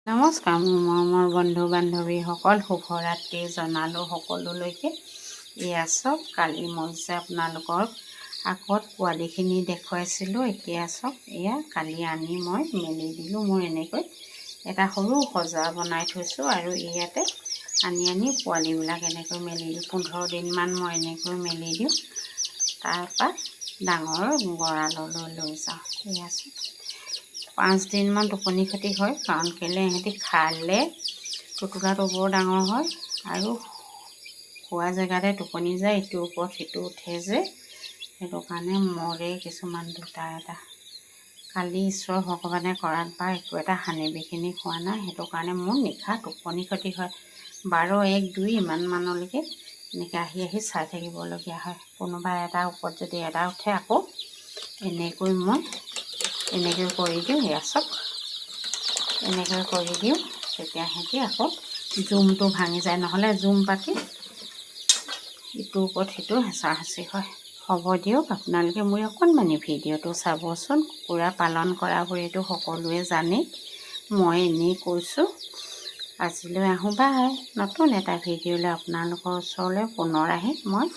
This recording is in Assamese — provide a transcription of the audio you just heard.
নমস্কাৰ মোৰ মৰমৰ বন্ধু বান্ধৱীসকল, শুভৰাত্ৰি জনালোঁ সকলোলৈকে। এয়া চাওক, কালি মই যে আপোনালোকৰ আগত পোৱালিখিনি দেখুৱাইছিলোঁ, এতিয়া চাওক এয়া কালি আনি মই মেলি দিলোঁ। মোৰ এনেকৈ এটা সৰু সজা বনাই থৈছোঁ আৰু ইয়াতে আনি পোৱালিবিলাক এনেকৈ মেলি দিওঁ। 15 দিনমান মই এনেকৈ মেলি দিওঁ, তাৰপৰা ডাঙৰ গঁৰাললৈ লৈ যাওঁ। এয়া চাওক, 5 দিনমান টোপনি ক্ষতি হয়, কাৰণ কেলৈ ইহঁতি খালে টোটোলাটো বৰ ডাঙৰ হয় আৰু খোৱা জেগাতে টোপনি যায়, ইটোৰ ওপৰত সিটো উঠে যে, সেইটো কাৰণে মৰে কিছুমান দুটা এটা। কালি ঈশ্বৰ ভগৱানে কৰাত বা একো এটা হানি বিঘিনি খোৱা নাই, সেইটো কাৰণে মোৰ নিশা টোপনি ক্ষতি হয়। 12, 1, 2 ইমানমানলৈকে এনেকৈ আহি চাই থাকিবলগীয়া হয়। কোনোবা এটা ওপৰত যদি এটা উঠে, আকৌ এনেকৈ মই এনেকৈ কৰি দিওঁ। এয়া চাওক, এনেকৈ কৰি দিওঁ, তেতিয়া সিহঁতি আকৌ জুমটো ভাঙি যায়, নহ'লে জুম পাতি ইটোৰ ওপৰত সিটো হেঁচা হেঁচি হয়। হ'ব দিয়ক, আপোনালোকে মোৰ অকণমানি ভিডিঅ'টো চাবচোন। কুকুৰা পালন কৰাবোৰেতো সকলোৱে জানেই, মই এনেই কৈছোঁ। আজিলৈ আহোঁ বাই, নতুন এটা ভিডিঅ'লৈ আপোনালোকৰ ওচৰলৈ পুনৰ আহি মই